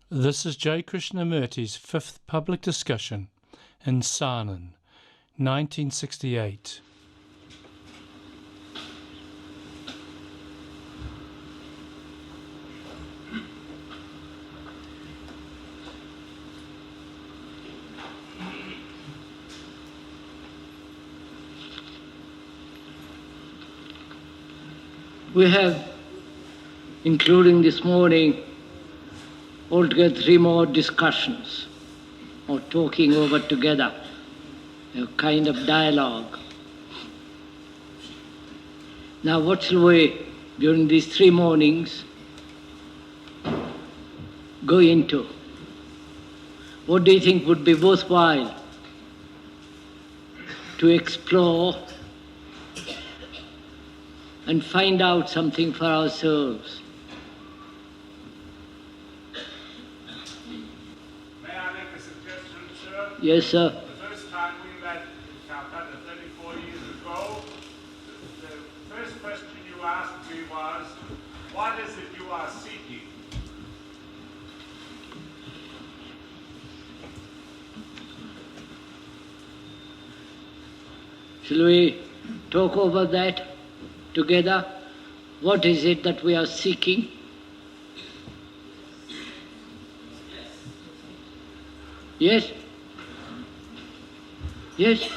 This is J. Krishnamurti's fifth public discussion in Sanand, 1968. We have, including this morning, altogether 3 more discussions or talking over together, a kind of dialogue. Now what shall we, during these 3 mornings, go into? What do you think would be worthwhile to explore and find out something for ourselves? May I make a suggestion, sir? Yes, sir. The first time we met in Calcutta 34 years ago, the first question you asked me was, what is it you are seeking? Shall we talk over that together? What is it that we are seeking? Yes? Yes?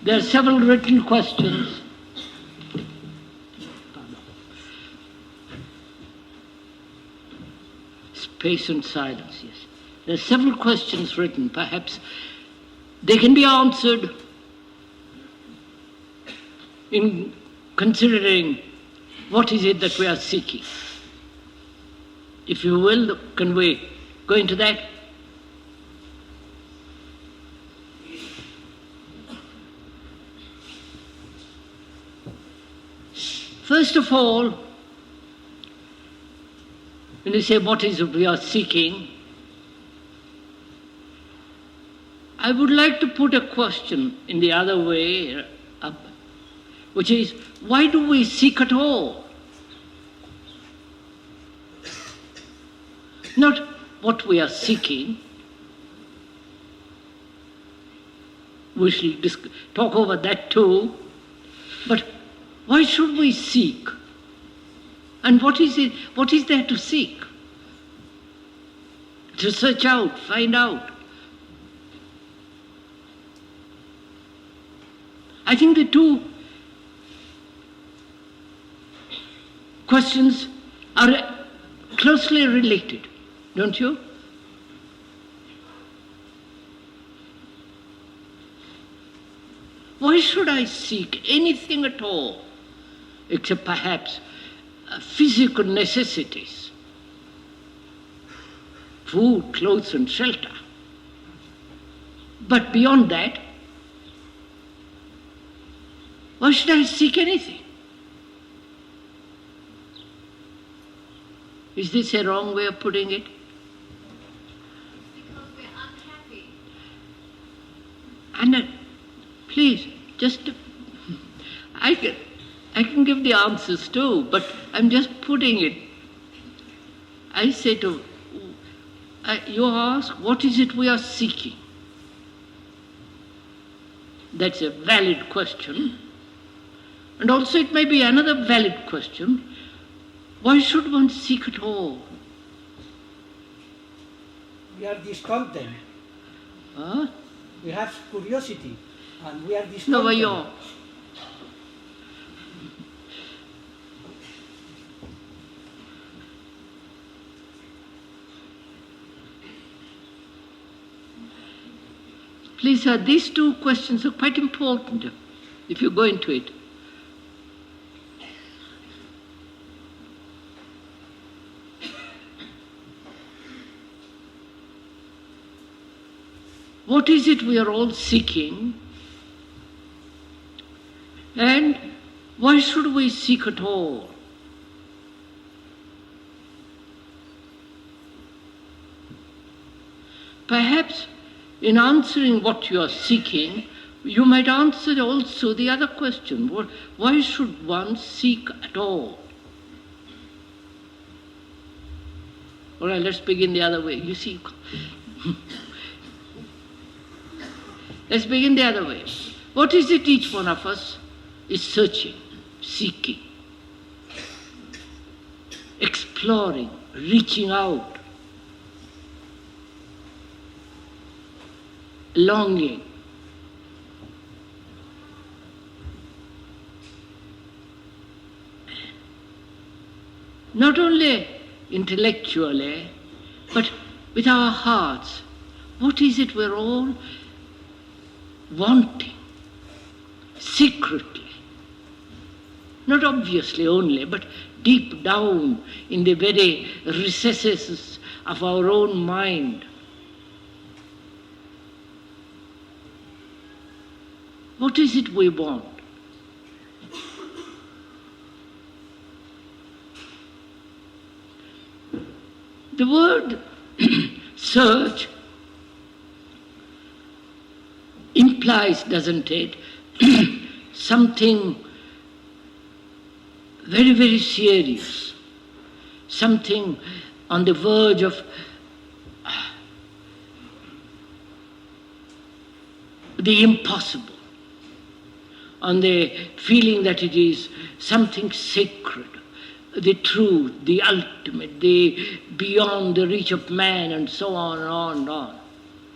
There are several written questions. Space and silence, yes. There are several questions written. Perhaps they can be answered in considering what is it that we are seeking. If you will, can we go into that? First of all, when you say what is it we are seeking, I would like to put a question in the other way up, which is, why do we seek at all? Not what we are seeking. We shall talk over that too. But why should we seek? And what is it? What is there to seek? To search out, find out. I think the two questions are closely related, don't you? Why should I seek anything at all, except perhaps physical necessities, food, clothes and shelter? But beyond that, why should I seek anything? Is this a wrong way of putting it? Because we're unhappy. And please, just I can give the answers too, but I'm just putting it. I say to you ask, what is it we are seeking? That's a valid question. And also it may be another valid question. Why should one seek at all? We are discontent. Huh? We have curiosity, and we are discontent. No, you. Please, sir, these two questions are quite important if you go into it. What is it we are all seeking? And why should we seek at all? Perhaps in answering what you are seeking, you might answer also the other question. Why should one seek at all? All right, let's begin the other way. You see, let's begin the other way. What is it each one of us is searching, seeking, exploring, reaching out, longing. Not only intellectually, but with our hearts. What is it we're all wanting, secretly? Not obviously only, but deep down in the very recesses of our own mind. What is it we want? The word search implies, doesn't it, something very, very serious, something on the verge of the impossible, on the feeling that it is something sacred, the truth, the ultimate, the beyond the reach of man, and so on and on and on.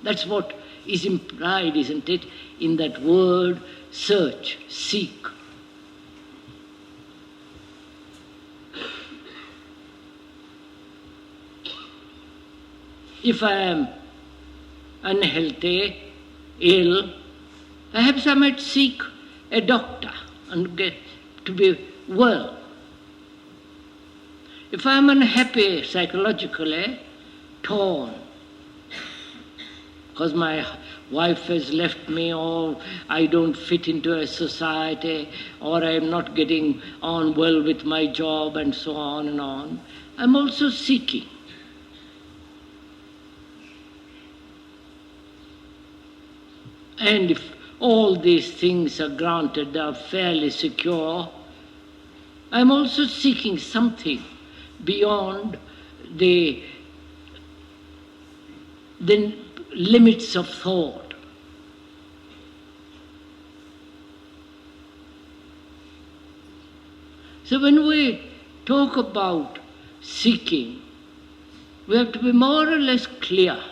That's what is implied, isn't it, in that word search, seek. If I am unhealthy, ill, perhaps I might seek a doctor and get to be well. If I am unhappy psychologically, torn, because my wife has left me, or I don't fit into a society, or I am not getting on well with my job, and so on and on, I'm also seeking. And if all these things are granted, they are fairly secure, I'm also seeking something beyond the limits of thought. So when we talk about seeking, we have to be more or less clear.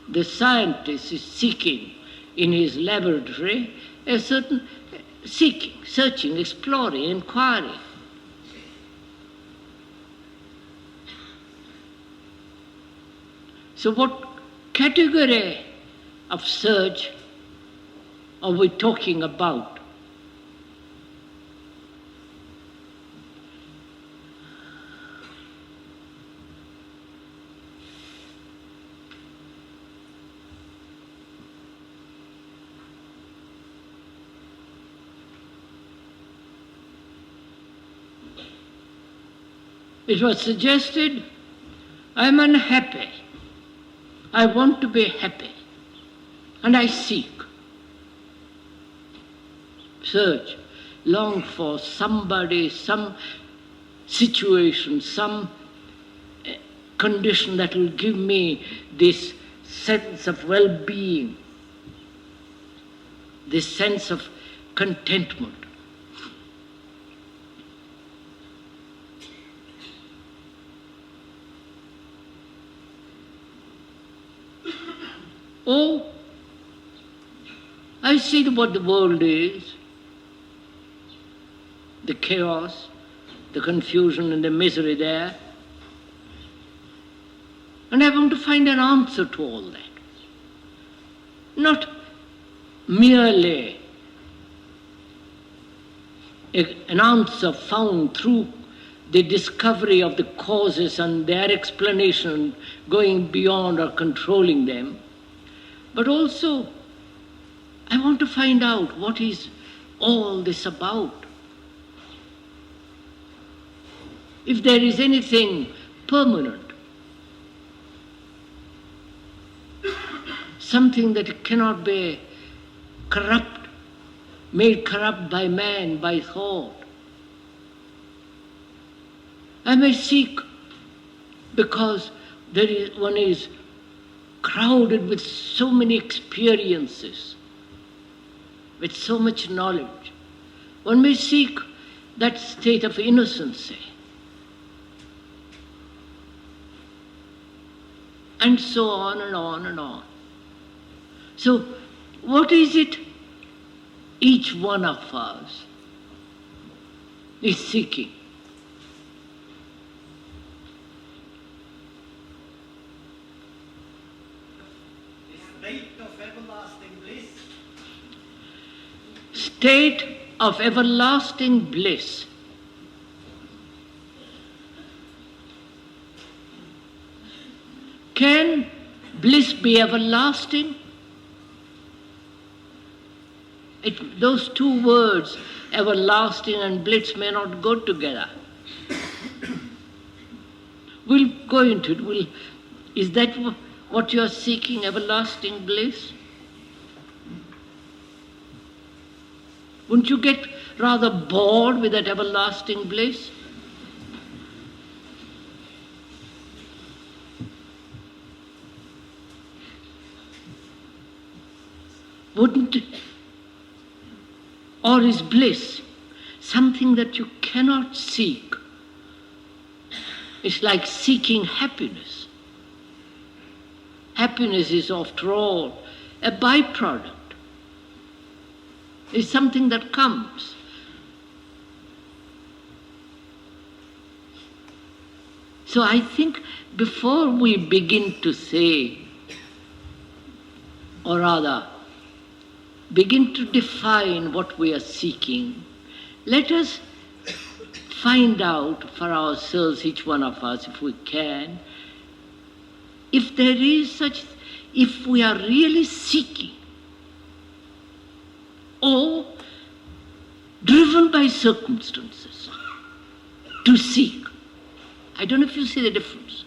The scientist is seeking in his laboratory a certain seeking, searching, exploring, inquiring. So what category of search are we talking about? It was suggested, I'm unhappy. I want to be happy. And I seek, search, long for somebody, some situation, some condition that will give me this sense of well-being, this sense of contentment. Oh, I see what the world is, the chaos, the confusion and the misery there, and I want to find an answer to all that. Not merely an answer found through the discovery of the causes and their explanation going beyond or controlling them, but also I want to find out what is all this about. If there is anything permanent, something that cannot be corrupt, made corrupt by man, by thought, I may seek because one is crowded with so many experiences, with so much knowledge. One may seek that state of innocency. And so on and on and on. So, what is it each one of us is seeking? State of everlasting bliss. State of everlasting bliss. Can bliss be everlasting? Those two words, everlasting and bliss, may not go together. We'll go into it. Is that what you are seeking, everlasting bliss? Wouldn't you get rather bored with that everlasting bliss? Wouldn't it? Or is bliss something that you cannot seek? It's like seeking happiness. Happiness is, after all, a byproduct. It's something that comes. So I think before we begin to say, or rather, begin to define what we are seeking, let us find out for ourselves, each one of us, if we can, if there is such, if we are really seeking, or driven by circumstances to seek. I don't know if you see the difference.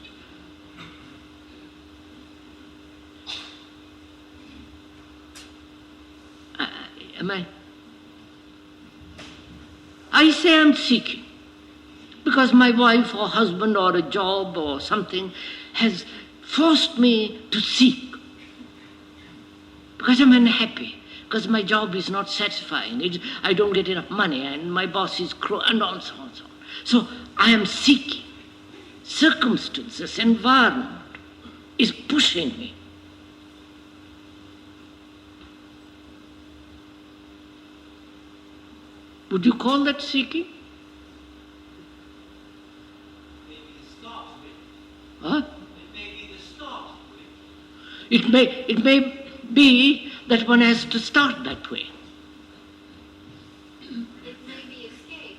I say I'm seeking because my wife or husband or a job or something has forced me to seek. Because I'm unhappy, because my job is not satisfying, I don't get enough money and my boss is cruel, and on so on so on. So I am seeking. Circumstances, environment is pushing me. Would you call that seeking? Maybe the start with. Huh? It may be the start with. It may be that one has to start that way. It may be escape.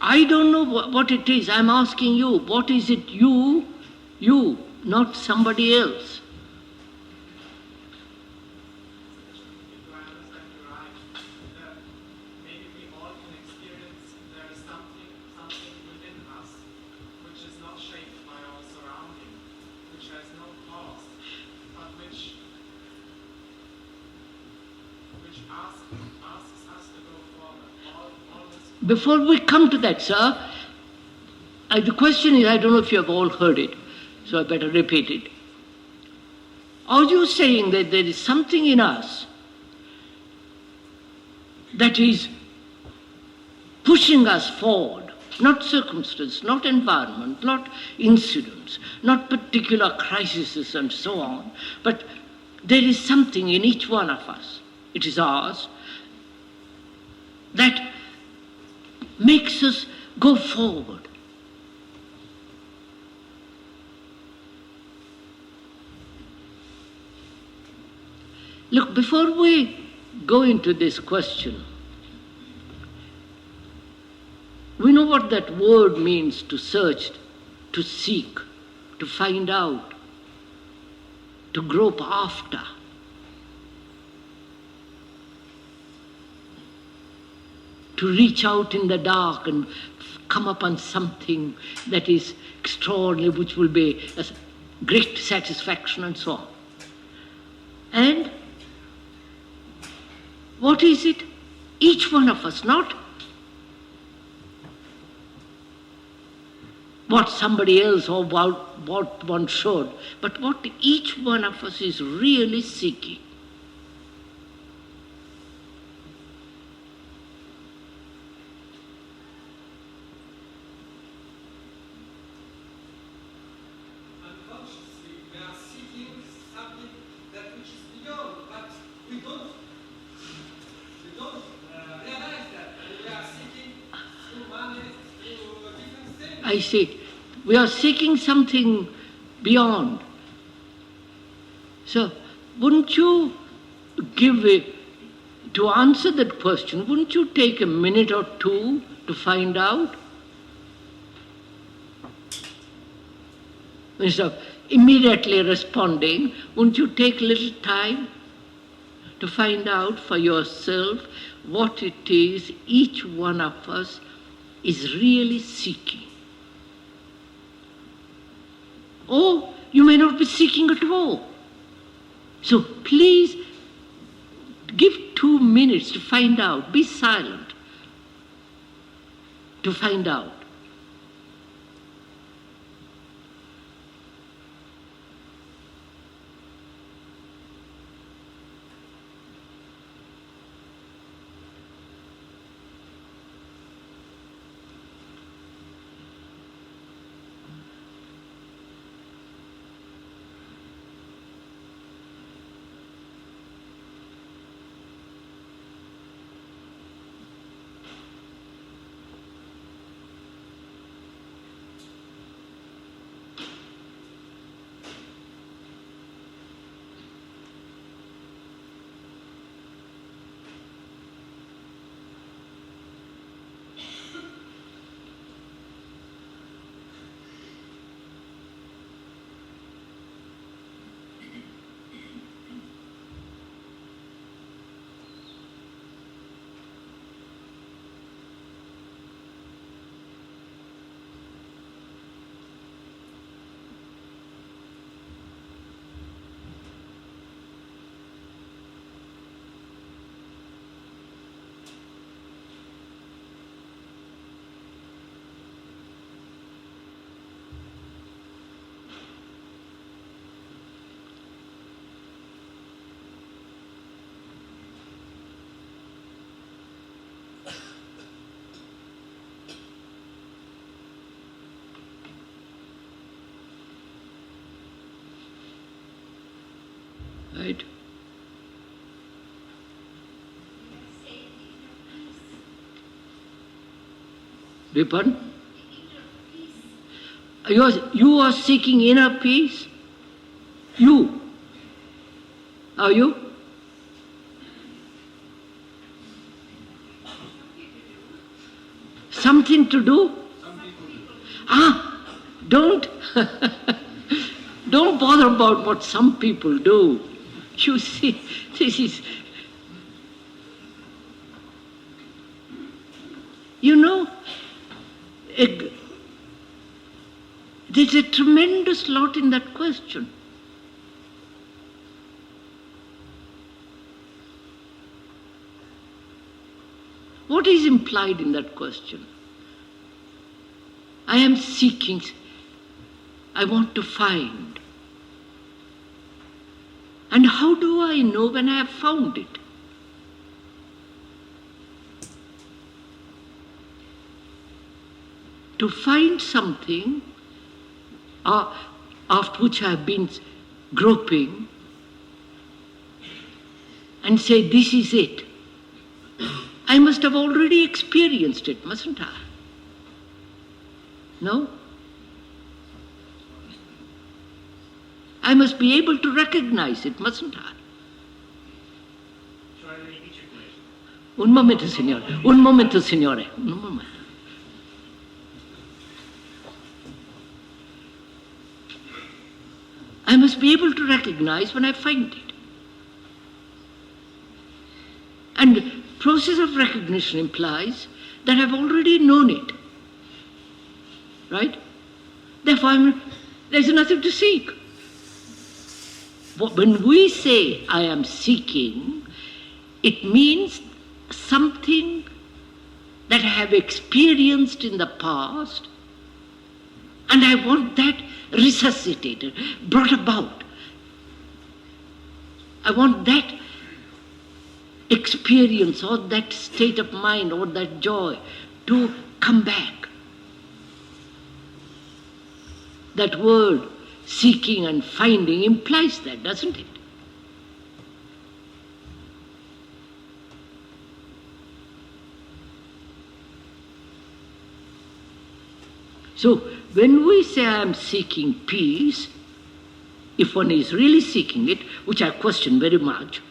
I don't know what it is. I'm asking you, what is it you, not somebody else? Do I understand you right? That maybe we all can experience there is something within us which is not shaped by our surrounding, which has no cause, but which asks us to go forward. All this. Before we come to that, sir, the question is, I don't know if you have all heard it, so I better repeat it. Are you saying that there is something in us that is pushing us forward, not circumstance, not environment, not incidents, not particular crises and so on, but there is something in each one of us, it is ours, that makes us go forward. Look, before we go into this question, we know what that word means: to search, to seek, to find out, to grope after. To reach out in the dark and come upon something that is extraordinary, which will be a great satisfaction and so on. And what is it? Each one of us, not what somebody else or what one should, but what each one of us is really seeking. Unconsciously, we are seeking something that which is beyond, but we don't realize that. And we are seeking through money, through different things. I see. We are seeking something beyond. So, wouldn't you to answer that question, wouldn't you take a minute or two to find out? Instead of immediately responding, wouldn't you take a little time to find out for yourself what it is each one of us is really seeking? Or you may not be seeking at all. So please give 2 minutes to find out. Be silent to find out. Right? Pardon? You are seeking inner peace? You? Are you? Something to do? Don't don't bother about what some people do. You see, this is, you know, there's a tremendous lot in that question. What is implied in that question? I am seeking, I want to find. And how do I know when I have found it? To find something after which I have been groping and say, this is it. I must have already experienced it, mustn't I? No? I must be able to recognize it, mustn't I? Un momento, signore. Un momento, signore. Un momento. I must be able to recognize when I find it. And the process of recognition implies that I've already known it. Right? Therefore, there's nothing to seek. When we say I am seeking, it means something that I have experienced in the past And I want that resuscitated, brought about. I want that experience or that state of mind or that joy to come back. That word seeking and finding implies that, doesn't it? So when we say I am seeking peace, if one is really seeking it, which I question very much,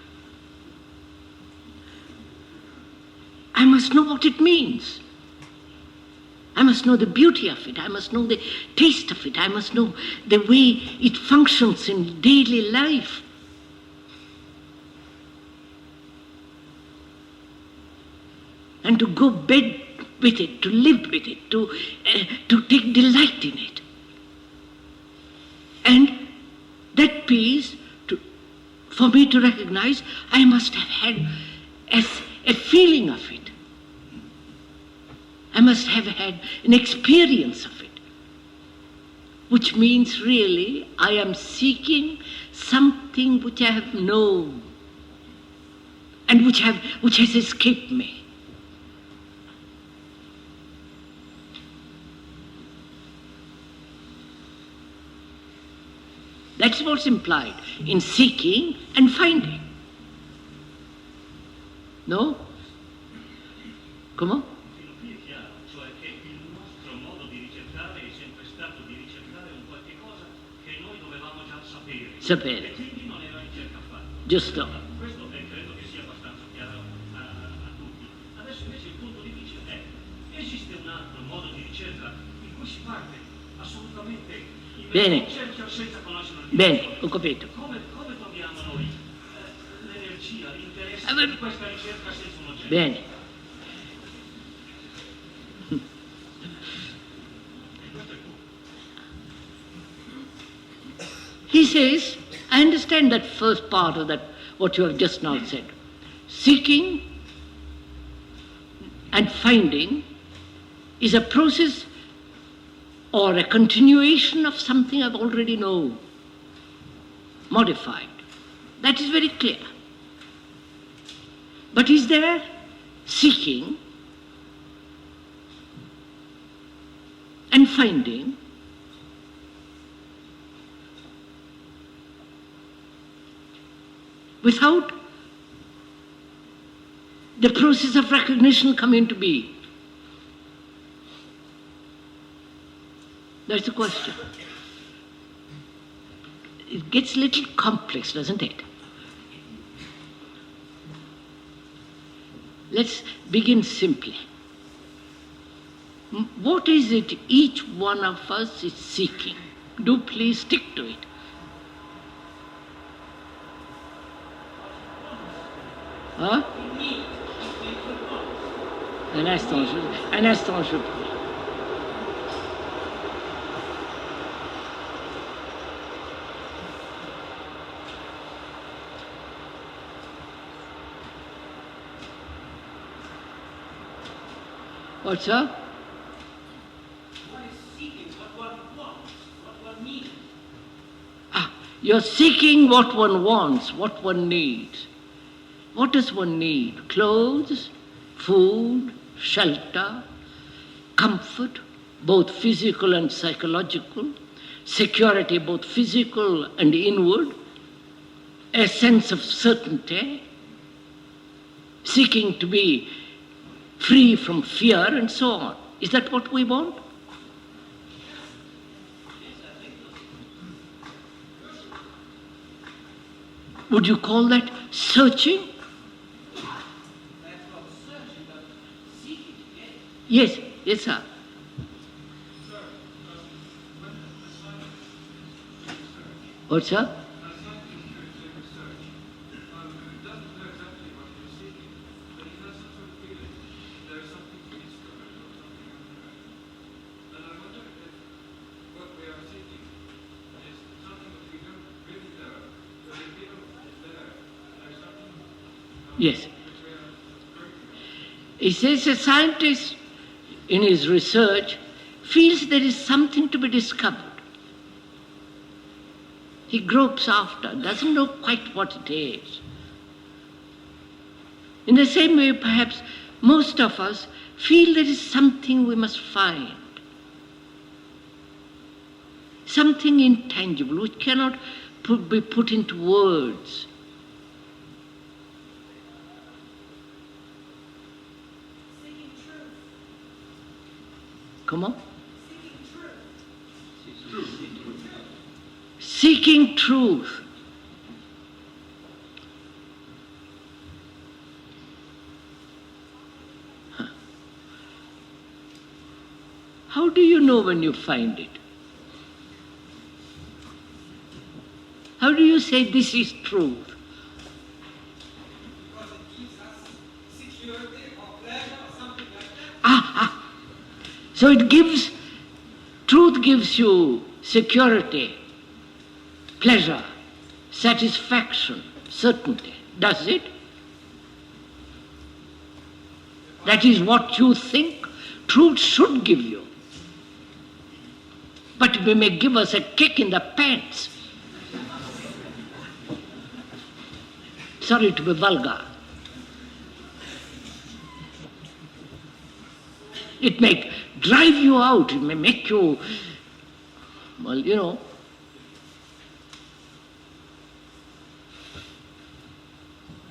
I must know what it means. I must know the beauty of it. I must know the taste of it. I must know the way it functions in daily life. And to go bed with it, to live with it, to take delight in it. And that peace, for me to recognize, I must have had a feeling of it. I must have had an experience of it. Which means really I am seeking something which I have known and which has escaped me. That's what's implied in seeking and finding. No? Come on? Filosofia è chiaro, cioè che il nostro modo di ricercare è sempre stato di ricercare un qualche cosa che noi dovevamo già sapere. Sapere. E quindi non era ricerca affatto. Giusto. Questo credo che sia abbastanza chiaro a tutti. Adesso invece il punto di vista è: esiste un altro modo di ricerca in cui si parte assolutamente Bene. senza conoscere il Bene, ho capito. Come troviamo noi l'energia, l'interesse di questa ricerca senza un oggetto? Bene. He says, I understand that first part of that, what you have just now said. Seeking and finding is a process or a continuation of something I've already known, modified. That is very clear. But is there seeking and finding without the process of recognition coming to be? That's the question. It gets a little complex, doesn't it? Let's begin simply. What is it each one of us is seeking? Do please stick to it. Hein? Un instant, je prie. What's up? One is seeking what one wants, what one needs. You're seeking what one wants, what one needs. What does one need? Clothes, food, shelter, comfort, both physical and psychological, security, both physical and inward, a sense of certainty, seeking to be free from fear and so on. Is that what we want? Would you call that searching? Yes, yes, sir. What's up? Yes. He says a scientist in his research feels there is something to be discovered. He gropes after, doesn't know quite what it is. In the same way, perhaps, most of us feel there is something we must find. Something intangible which cannot be put into words. Seeking truth. Come on. Seeking truth. Seeking truth. How do you know when you find it? How do you say this is truth? Because it gives us security or pleasure or something like that. So truth gives you security, pleasure, satisfaction, certainty. Does it? That is what you think truth should give you. But it may give us a kick in the pants. Sorry to be vulgar. It may drive you out, it may make you, well, you know.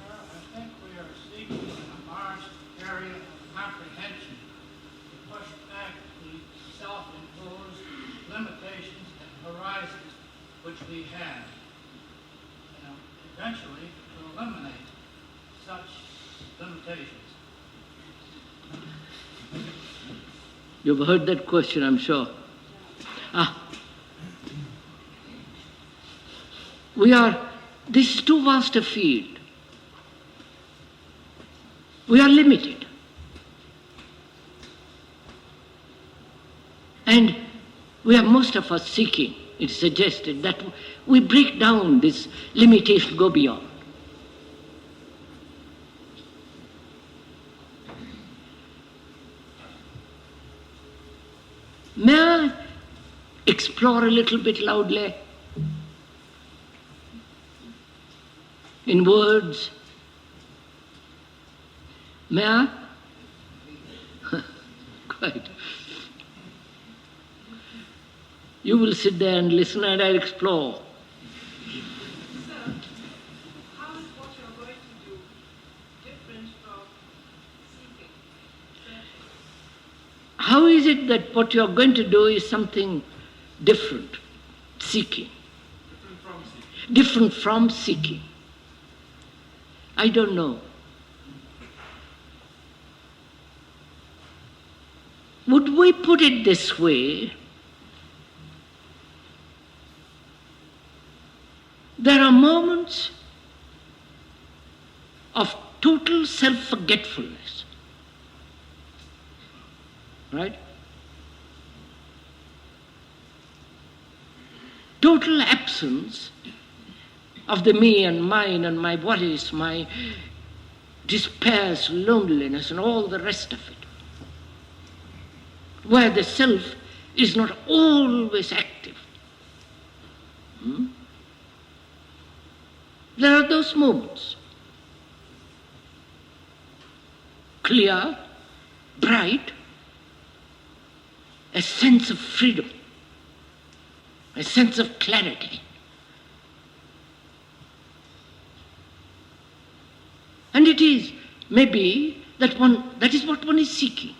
I think we are seeking a large area of comprehension to push back the self-imposed limitations and horizons which we have. Eventually, to eliminate such limitations. You've heard that question, I'm sure. This is too vast a field. We are limited. And we are most of us seeking, it's suggested, that we break down this limitation, go beyond. May I explore a little bit loudly? In words? May I? Quite. You will sit there and listen and I'll explore. Sir, how is what you're going to do different from seeking, searching? How is it that what you're going to do is something different, seeking? Different from seeking. I don't know. Would we put it this way? There are moments of total self-forgetfulness. Right? Total absence of the me and mine and my worries, my despairs, loneliness, and all the rest of it. Where the self is not always active. There are those moments. Clear, bright, a sense of freedom, a sense of clarity. And it is maybe that is what one is seeking.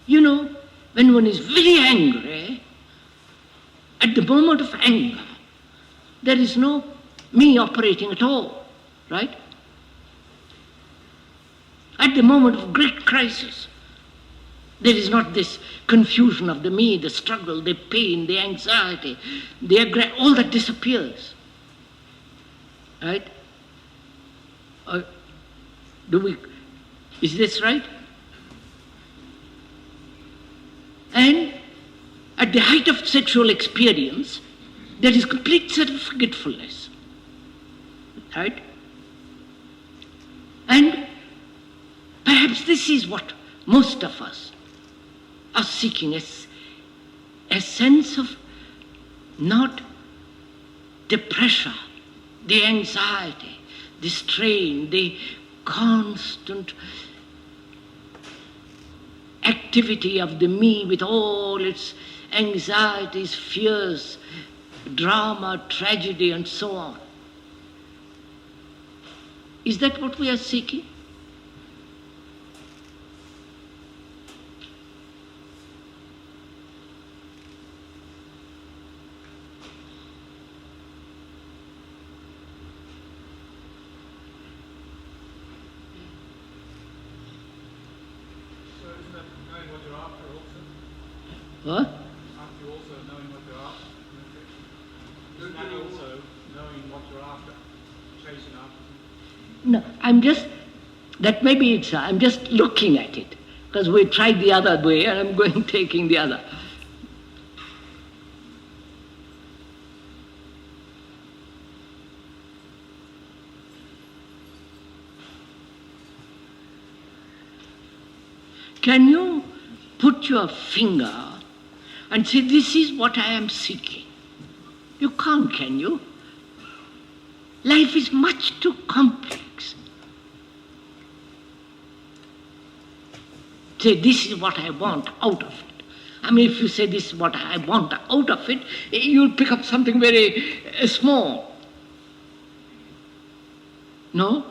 You know, when one is very angry, at the moment of anger, there is no me operating at all, right? At the moment of great crisis, there is not this confusion of the me, the struggle, the pain, the anxiety, all that disappears. Right? Is this right? And at the height of sexual experience, there is complete self-forgetfulness. Right? And Perhaps this is what most of us are seeking, a sense of not the pressure, the anxiety, the strain, the constant activity of the me with all its anxieties, fears, drama, tragedy, and so on. Is that what we are seeking? So isn't that knowing what you're after also? What? Aren't you also knowing what you're after? Isn't that also knowing what you're after? Chasing after something? No, that may be it, sir. I'm just looking at it. Because we tried the other way and I'm taking the other. Can you put your finger and say, this is what I am seeking? You can't, can you? Life is much too complex. Say, this is what I want out of it. I mean, if you say this is what I want out of it, you'll pick up something very small. No?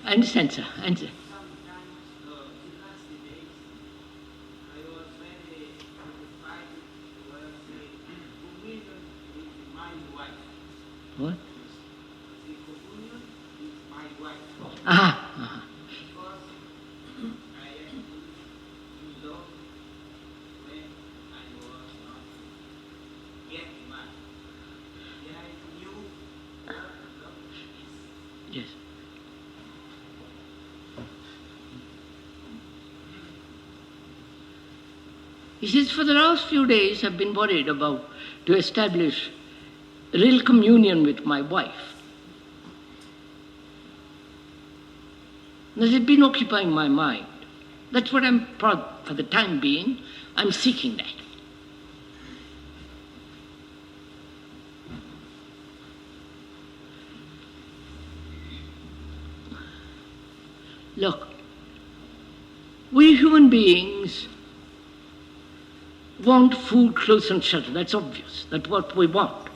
I understand, sir. I understand. What? Aha. Yes. He says, for the last few days I've been worried about to establish real communion with my wife. That has been occupying my mind. That's what for the time being, I'm seeking that. Look, we human beings want food, clothes and shelter. That's obvious. That's what we want.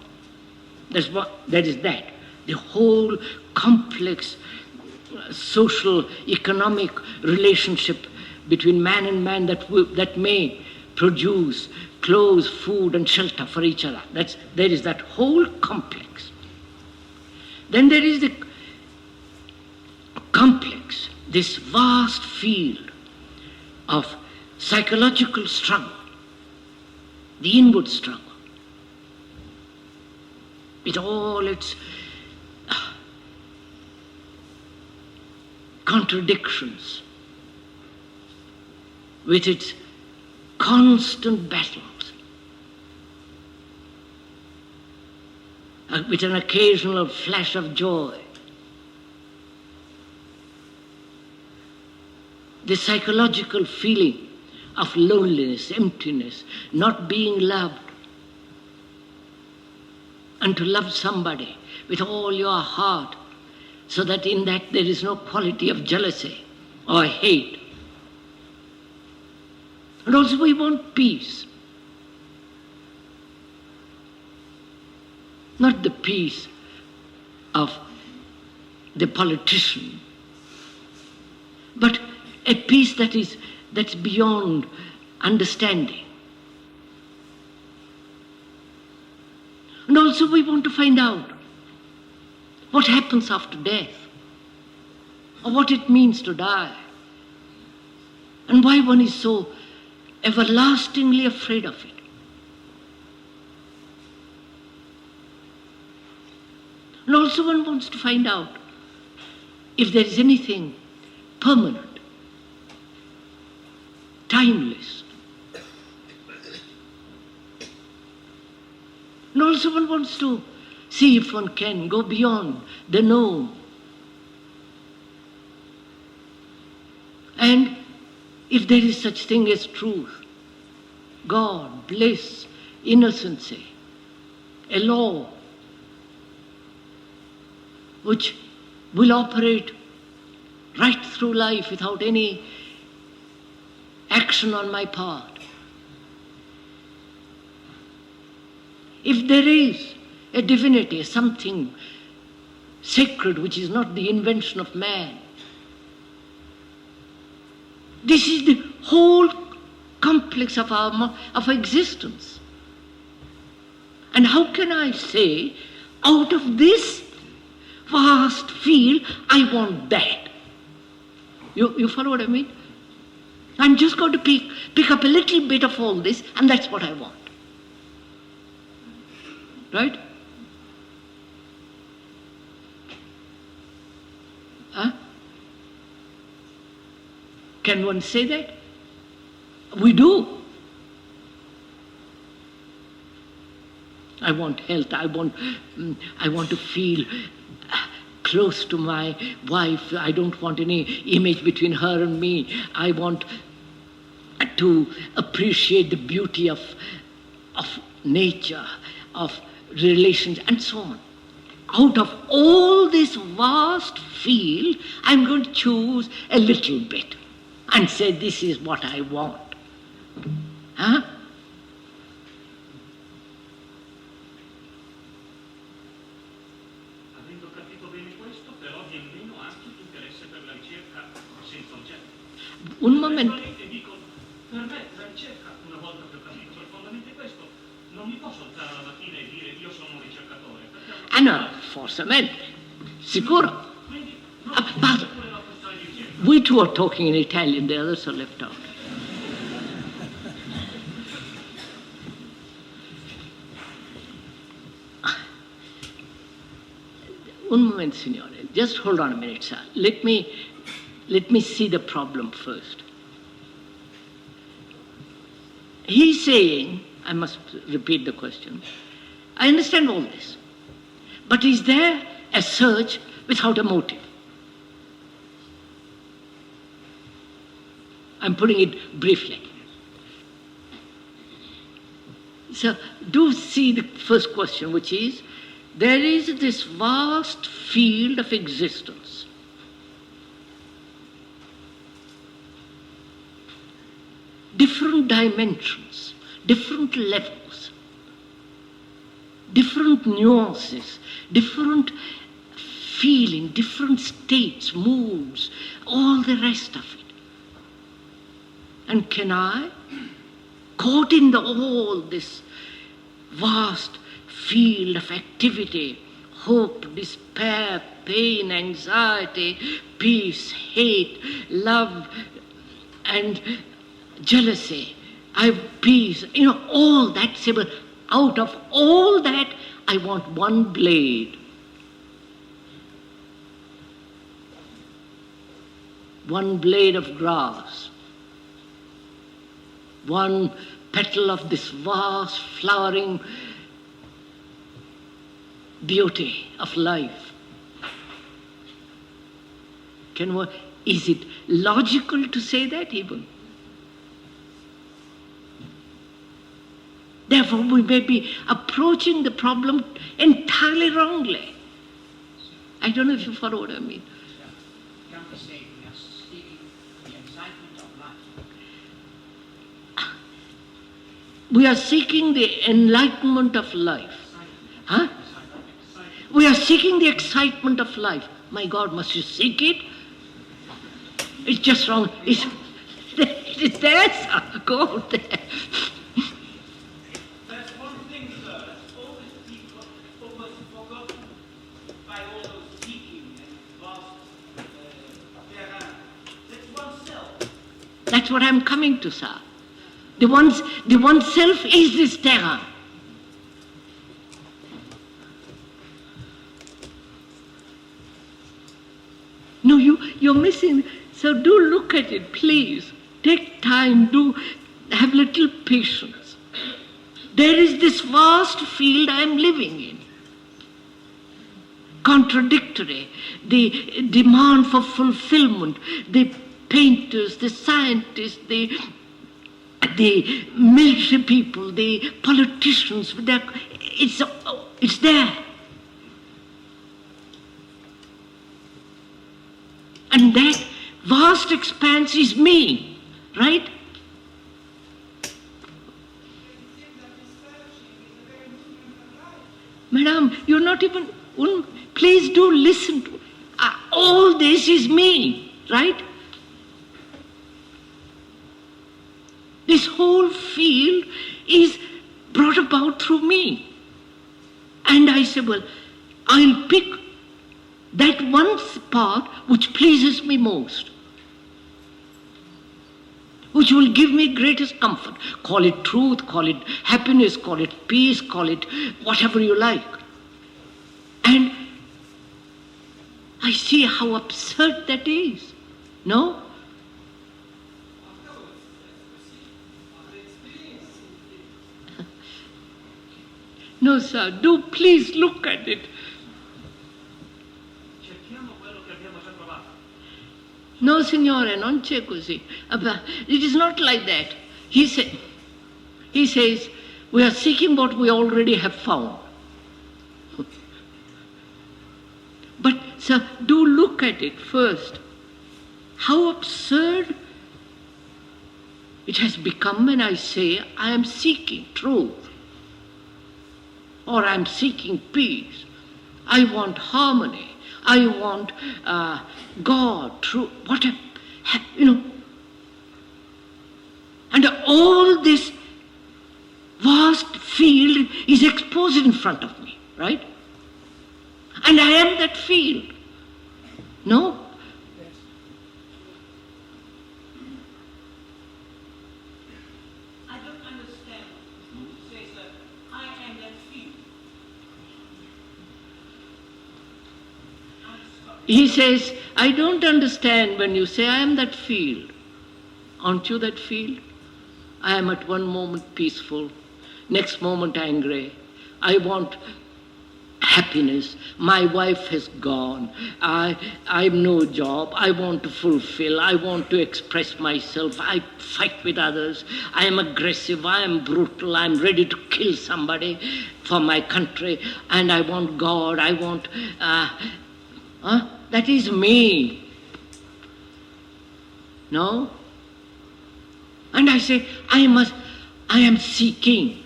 That is that. The whole complex social, economic relationship between man and man that may produce clothes, food and shelter for each other. There is that whole complex. Then there is the complex, this vast field of psychological struggle, the inward struggle, with all its contradictions, with its constant battles, with an occasional flash of joy. The psychological feeling of loneliness, emptiness, not being loved, and to love somebody with all your heart, so that in that there is no quality of jealousy or hate. And also we want peace. Not the peace of the politician, but a peace that's beyond understanding. And also we want to find out what happens after death, or what it means to die, and why one is so everlastingly afraid of it. And also one wants to find out if there is anything permanent, timeless, and also one wants to see if one can go beyond the known. And if there is such thing as truth, God, bliss, innocency, a law which will operate right through life without any action on my part. If there is a divinity, something sacred which is not the invention of man, this is the whole complex of our existence. And how can I say, out of this vast field, I want that? You follow what I mean? I'm just going to pick up a little bit of all this, and that's what I want. Right? Huh? Can one say that? We do. I want health. I want to feel close to my wife. I don't want any image between her and me. I want to appreciate the beauty of nature, of relations, and so on. Out of all this vast field, I'm going to choose a little bit and say, this is what I want. Huh? Avendo capito bene questo, però viene meno anche l'interesse per la ricerca senza oggetto. Un momento. E dico, per me la ricerca, una volta che ho capito profondamente questo, non mi posso alzare la mattina e dire io sono un ricercatore. Ah no, forse, sicuro. Quindi We two are talking in Italian, the others are left out. Un moment, signore. Just hold on a minute, sir. Let me see the problem first. He's saying, I must repeat the question, I understand all this, but is there a search without a motive? I'm putting it briefly. So do see the first question, which is, there is this vast field of existence. Different dimensions, different levels, different nuances, different feeling, different states, moods, all the rest of it. And can I, caught in all this vast field of activity, hope, despair, pain, anxiety, peace, hate, love, and jealousy, I have peace, all that, say, but out of all that, I want one blade. One blade of grass. One petal of this vast flowering beauty of life. Is it logical to say that even? Therefore, we may be approaching the problem entirely wrongly. I don't know if you follow what I mean. Can we say we are seeking the excitement of life? We are seeking the enlightenment of life. Huh? We are seeking the excitement of life. My God, must you seek it? It's just wrong. It's there, sir. Go there. That's one thing, sir. That's always people almost forgotten by all those seeking and vast terrain. That's oneself. That's what I'm coming to, sir. The oneself is this terrain. No, you're missing. So do look at it, please. Take time, do have little patience. There is this vast field I am living in. Contradictory, the demand for fulfillment, the painters, the scientists, the military people, the politicians, it's there. And that vast expanse is me, right? Madam, you're not even, please do listen to, all this is me, right? This whole field is brought about through me. And I say, well, I'll pick that one part which pleases me most, which will give me greatest comfort. Call it truth, call it happiness, call it peace, call it whatever you like. And I see how absurd that is. No? No, sir, do please look at it. No, signore, non c'è così. It is not like that. He says, we are seeking what we already have found. But, sir, do look at it first. How absurd it has become when I say I am seeking truth. Or I am seeking peace. I want harmony. I want God, truth, whatever, And all this vast field is exposed in front of me, right? And I am that field. No? I don't understand when you say that I am that field. I'm sorry. He says, I don't understand when you say I am that field. Aren't you that field? I am at one moment peaceful, next moment angry. I want happiness. My wife has gone. I've no job. I want to fulfill. I want to express myself. I fight with others. I am aggressive. I am brutal. I'm ready to kill somebody for my country. And I want God. I want... that is me. No? And I say, I am seeking.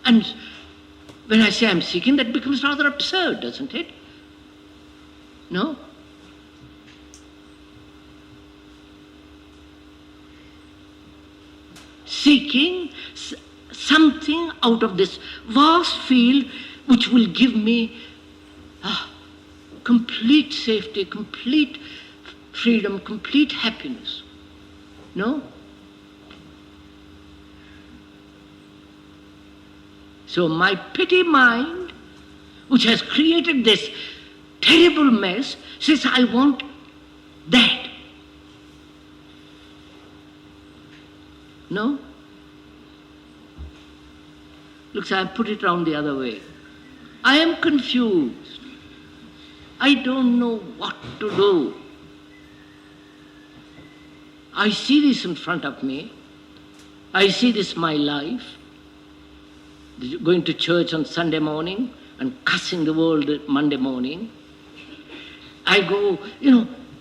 And when I say I'm seeking, that becomes rather absurd, doesn't it? No? Seeking something out of this vast field which will give me complete safety, complete freedom, complete happiness. No? So my petty mind, which has created this terrible mess, says, I want that. No? Look, I put it round the other way. I am confused. I don't know what to do. I see this in front of me. I see this my life. Going to church on Sunday morning and cussing the world Monday morning. I go,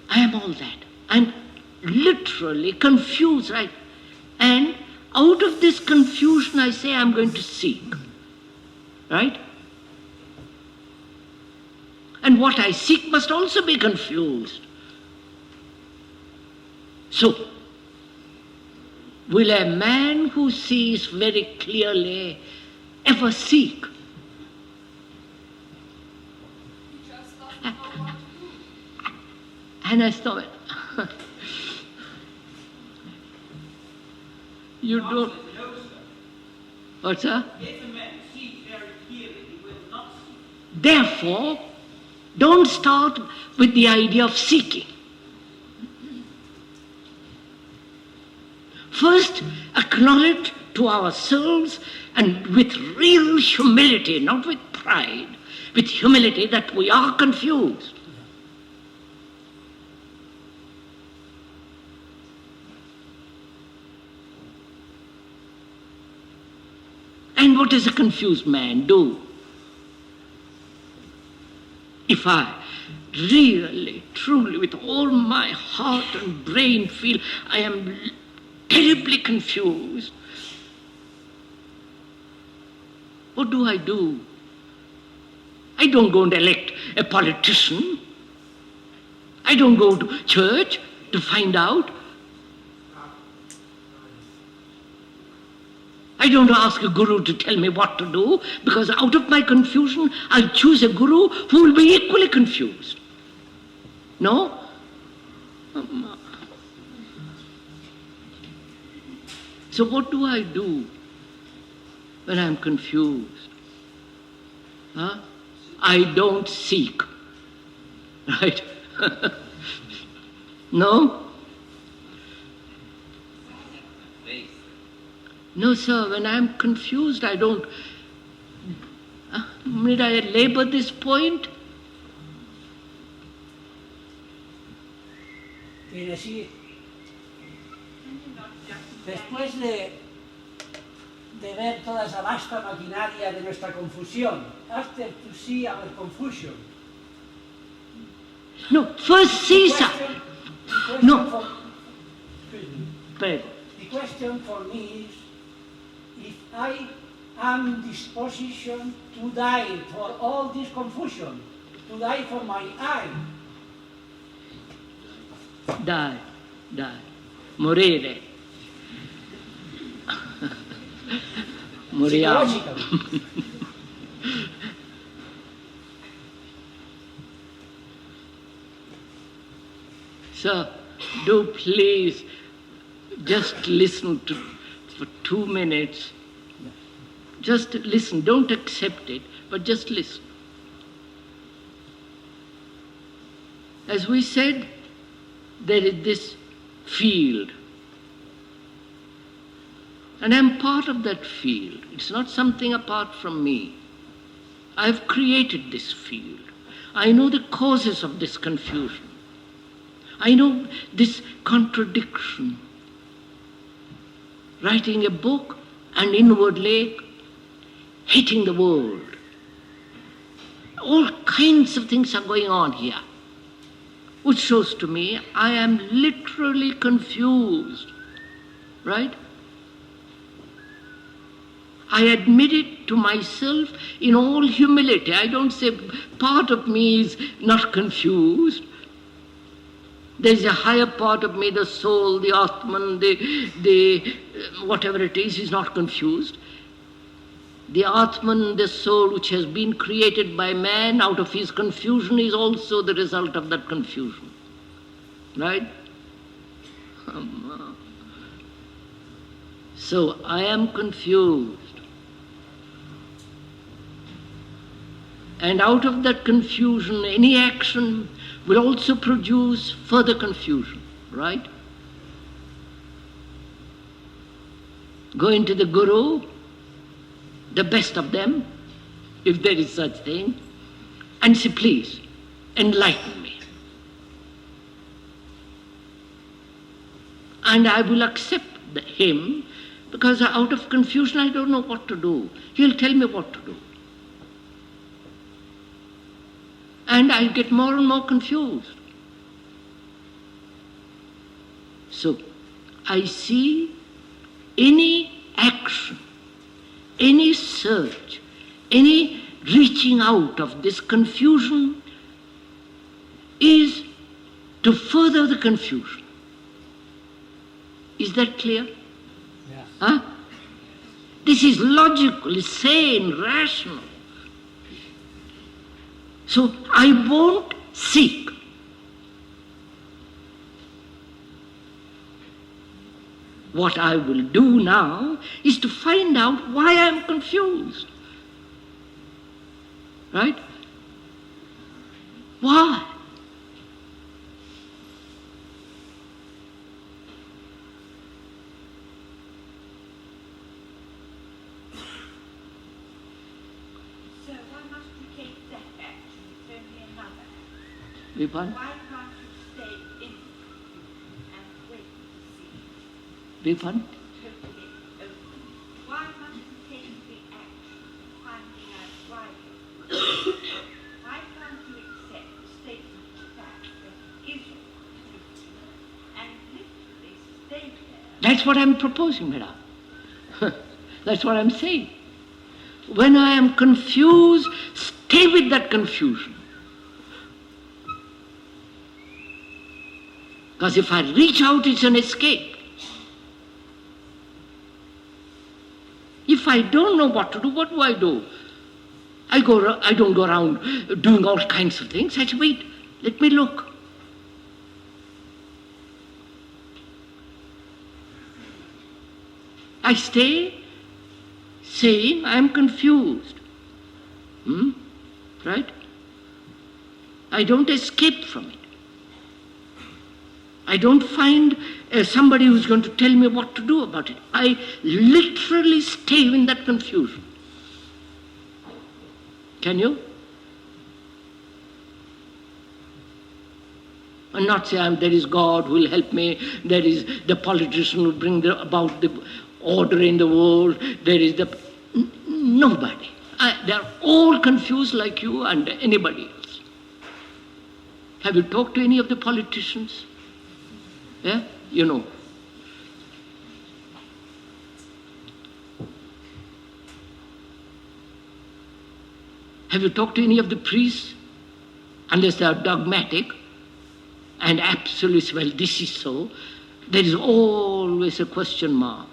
I am all that. I'm literally confused, right? And out of this confusion, I say I'm going to seek. Right? And what I seek must also be confused. So, will a man who sees very clearly ever seek? And I stop it. You don't. No, sir. What's that? If a man sees very clearly, Therefore, don't start with the idea of seeking. First, acknowledge to ourselves, and with real humility, not with pride, with humility, that we are confused. And what does a confused man do? If I really, truly, with all my heart and brain feel I am terribly confused, what do? I don't go and elect a politician. I don't go to church to find out. I don't ask a guru to tell me what to do, because out of my confusion, I'll choose a guru who will be equally confused. No? So what do I do when I'm confused? Huh? I don't seek. Right? No? No, sir, when I'm confused, I don't... Did I labor this point? Quiere decir, después de ver toda esa vasta maquinaria de nuestra confusión, after to see our confusion. No, first see something. No. The question for me is, if I am in disposition to die for all this confusion, to die for my I. Die. Morire. Moriamo. Sir, do please just listen for 2 minutes. Just listen, don't accept it, but just listen. As we said, there is this field. And I'm part of that field. It's not something apart from me. I've created this field. I know the causes of this confusion. I know this contradiction. Writing a book and inwardly hating the world. All kinds of things are going on here, which shows to me I am literally confused, right? I admit it to myself in all humility. I don't say part of me is not confused. There's a higher part of me, the soul, the Atman, the whatever it is not confused. The Atman, the soul which has been created by man out of his confusion, is also the result of that confusion. Right? So I am confused. And out of that confusion, any action will also produce further confusion, right? Going to the Guru, the best of them, if there is such thing, and say, please, enlighten me. And I will accept him, because out of confusion I don't know what to do. He'll tell me what to do. And I get more and more confused. So I see any action, any search, any reaching out of this confusion is to further the confusion. Is that clear? Yes. Huh? This is logical, sane, rational. So I won't seek. What I will do now is to find out why I'm confused. Right? Why? So why must you take that action? It's only another action. Vipan? Why can't you stay in and wait to see Vipan? totally open? Why must you take the action of finding out why you're why can't you accept the statement of fact that is truth and literally stay there? That's what I'm proposing, madam. That's what I'm saying. When I am confused, stay with that confusion. Because if I reach out, it's an escape. If I don't know what to do, what do? I don't go around doing all kinds of things. I say, wait, let me look. I stay saying I'm confused. Right? I don't escape from it. I don't find somebody who's going to tell me what to do about it. I literally stay in that confusion. Can you? And not say there is God who will help me, there is the politician who will bring about the order in the world, there is nobody. They're all confused like you and anybody else. Have you talked to any of the politicians? Yeah? You know. Have you talked to any of the priests? Unless they are dogmatic and absolutely, well, this is so, there is always a question mark.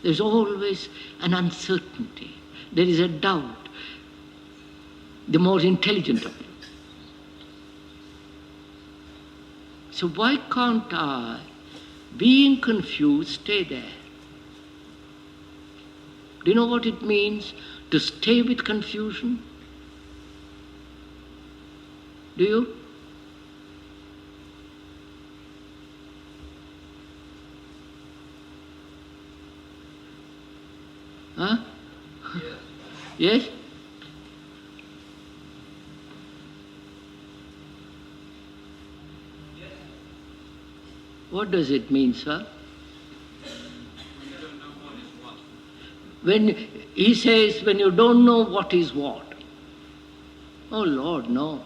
There's always an uncertainty. There is a doubt. The more intelligent of them. So why can't I, being confused, stay there? Do you know what it means to stay with confusion? Do you? Huh? Yes? What does it mean, sir? When he says, when you don't know what is what. Oh Lord, no.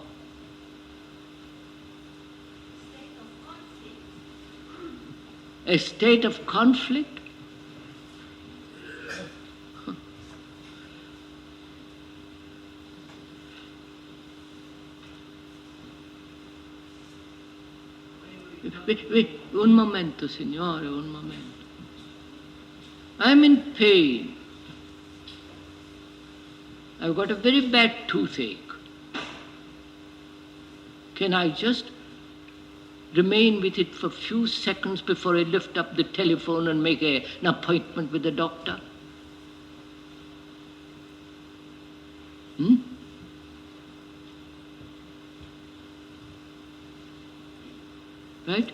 A state of conflict? Wait, un momento, signore, un momento. I'm in pain. I've got a very bad toothache. Can I just remain with it for a few seconds before I lift up the telephone and make an appointment with the doctor? Right?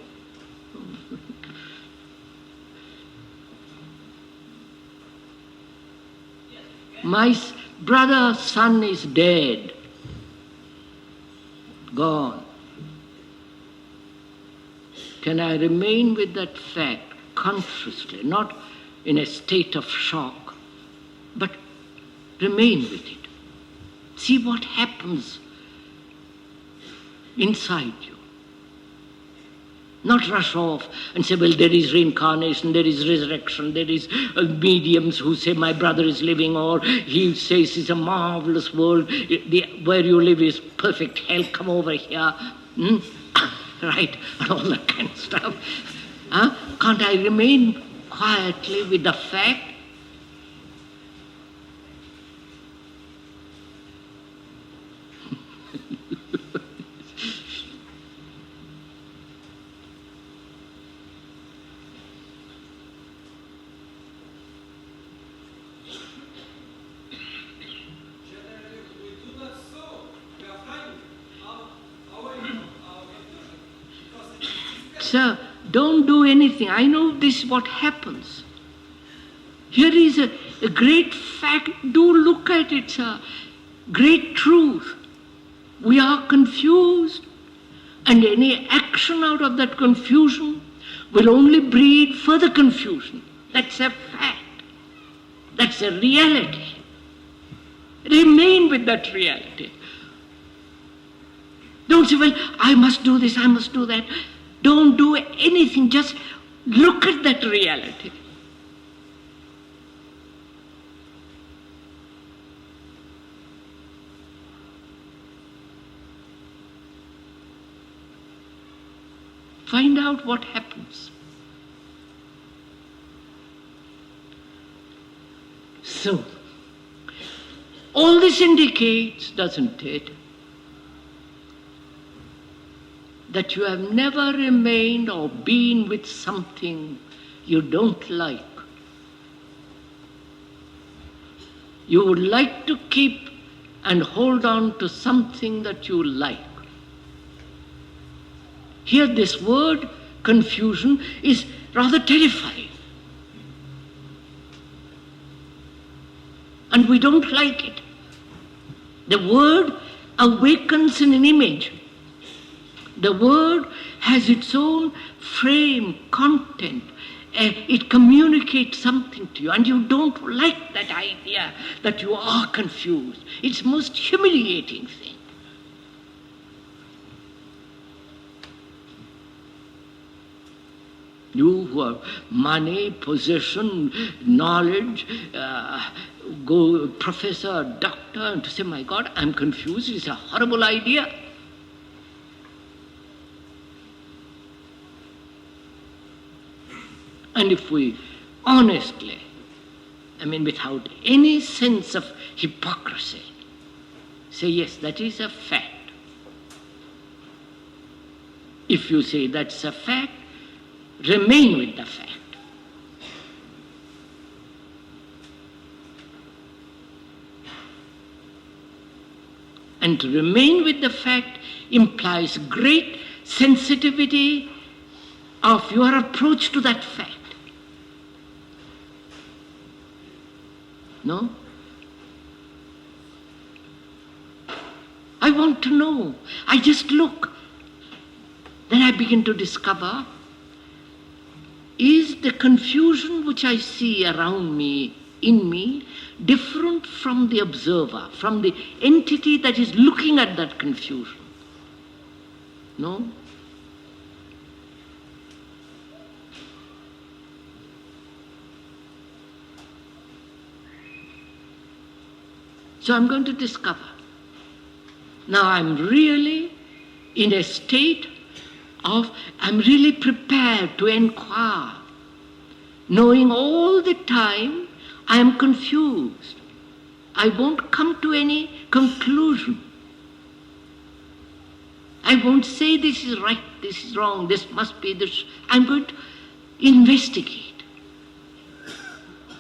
My brother's son is dead, gone. Can I remain with that fact consciously, not in a state of shock, but remain with it? See what happens inside you. Not rush off and say, well, there is reincarnation, there is resurrection, there is mediums who say my brother is living, or he says it's a marvelous world, where you live is perfect hell, come over here. Right, and all that kind of stuff. Can't I remain quietly with the fact? sir, don't do anything. I know this is what happens. Here is a great fact. Do look at it, sir. Great truth. We are confused, and any action out of that confusion will only breed further confusion. That's a fact. That's a reality. Remain with that reality. Don't say, well, I must do this, I must do that. Don't do anything, just look at that reality. Find out what happens. So, all this indicates, doesn't it, that you have never remained or been with something you don't like. You would like to keep and hold on to something that you like. Here this word confusion is rather terrifying. And we don't like it. The word awakens in an image. The word has its own frame, content. It communicates something to you, and you don't like that idea that you are confused. It's the most humiliating thing. You who have money, possession, knowledge, go professor, doctor, and to say, my God, I'm confused, it's a horrible idea. And if we honestly, without any sense of hypocrisy, say, yes, that is a fact. If you say that's a fact, remain with the fact. And to remain with the fact implies great sensitivity of your approach to that fact. No? I want to know. I just look. Then I begin to discover, is the confusion which I see around me, in me, different from the observer, from the entity that is looking at that confusion? No? So I'm going to discover. Now I'm really in a state of, I'm really prepared to inquire, knowing all the time I am confused. I won't come to any conclusion. I won't say this is right, this is wrong, this must be this. I'm going to investigate.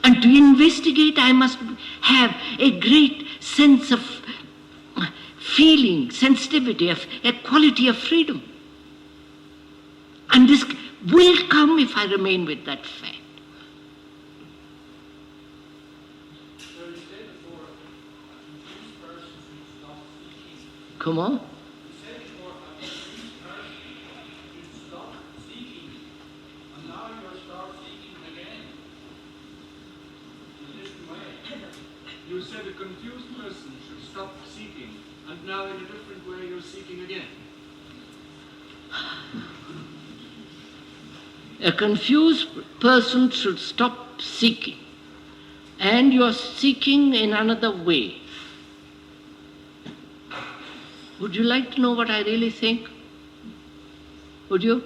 And to investigate, I must have a great sense of feeling, sensitivity, of a quality of freedom. And this will come if I remain with that fact. So you said before, a confused person should stop seeking. Come on. You said before, a confused person should stop seeking. And now you're start seeking again. In a different way. You said a confused person should stop seeking. And now in a different way you're seeking again. A confused person should stop seeking, and you are seeking in another way. Would you like to know what I really think? Would you?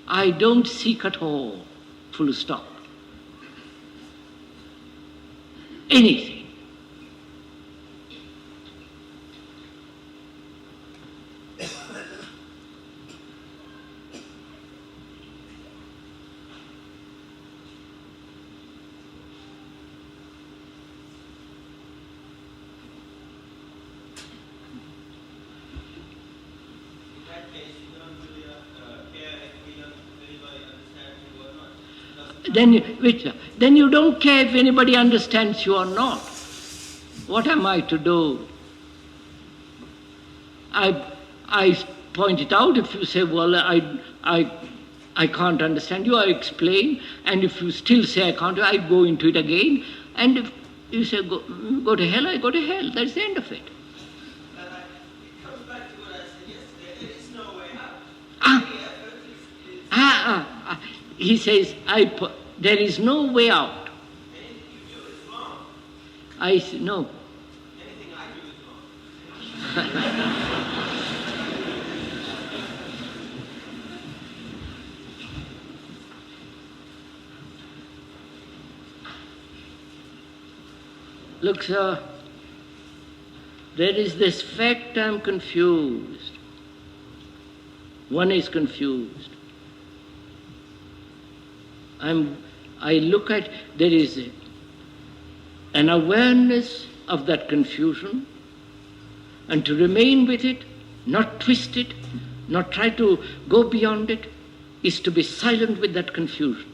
I don't seek at all, full stop. Anything. In that case, you don't really then you don't care if anybody understands you or not. What am I to do? I point it out. If you say, well, I can't understand you, I explain. And if you still say I can't, I go into it again. And if you say, go to hell, I go to hell. That's the end of it. It comes back to what I said yesterday. There is no way out. He says, there is no way out. Anything you do is wrong. I say, no. Anything I do is wrong. Look, sir, there is this fact I'm confused. One is confused. I look at, there is an awareness of that confusion, and to remain with it, not twist it, not try to go beyond it, is to be silent with that confusion.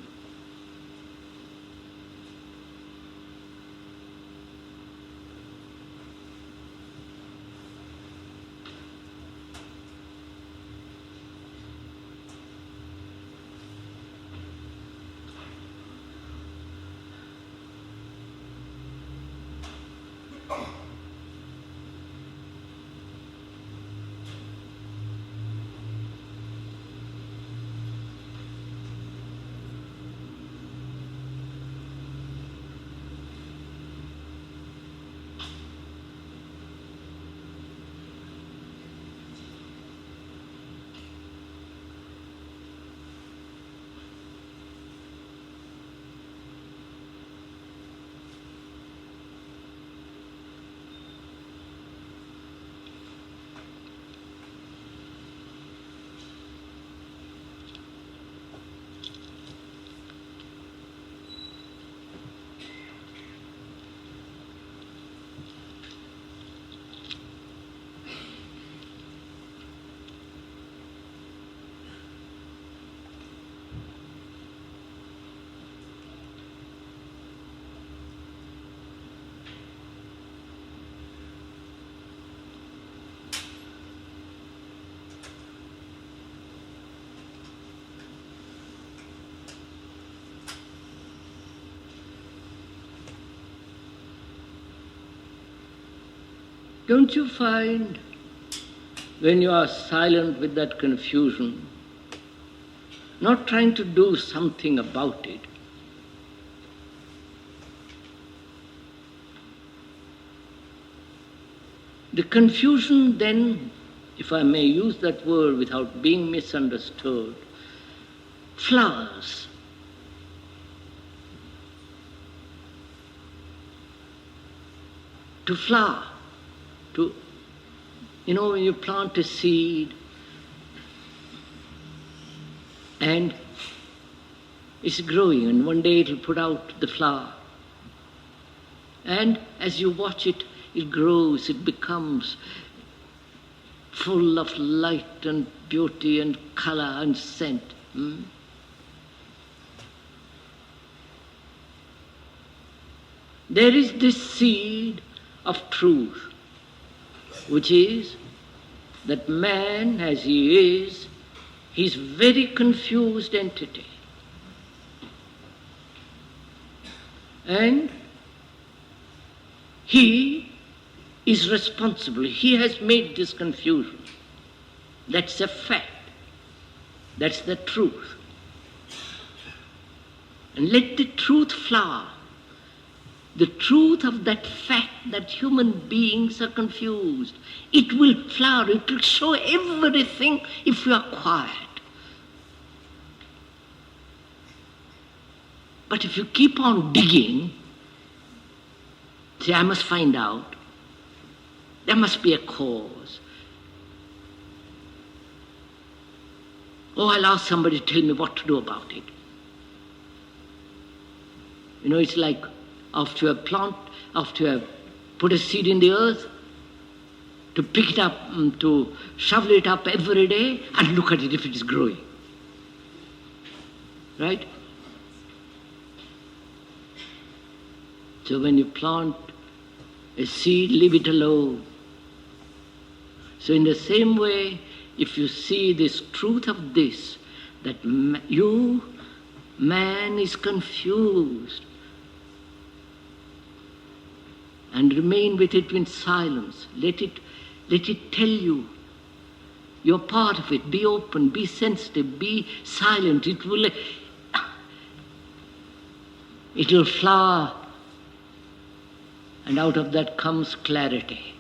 Don't you find, when you are silent with that confusion, not trying to do something about it, the confusion then, if I may use that word without being misunderstood, flowers. To flower. When you plant a seed and it's growing, and one day it'll put out the flower. And as you watch it, it grows, it becomes full of light and beauty and color and scent. There is this seed of truth, which is that man, as he is, he's very confused entity. And he is responsible. He has made this confusion. That's a fact. That's the truth. And let the truth flower. The truth of that fact that human beings are confused. It will flower, it will show everything if you are quiet. But if you keep on digging, say, I must find out, there must be a cause. Oh, I'll ask somebody to tell me what to do about it. It's like after you have put a seed in the earth, to pick it up, to shovel it up every day and look at it if it is growing. Right? So when you plant a seed, leave it alone. So in the same way, if you see this truth of this, that man is confused, and remain with it in silence. Let it tell you. You're part of it. Be open, be sensitive, be silent. It will flower, and out of that comes clarity.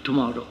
Tomorrow.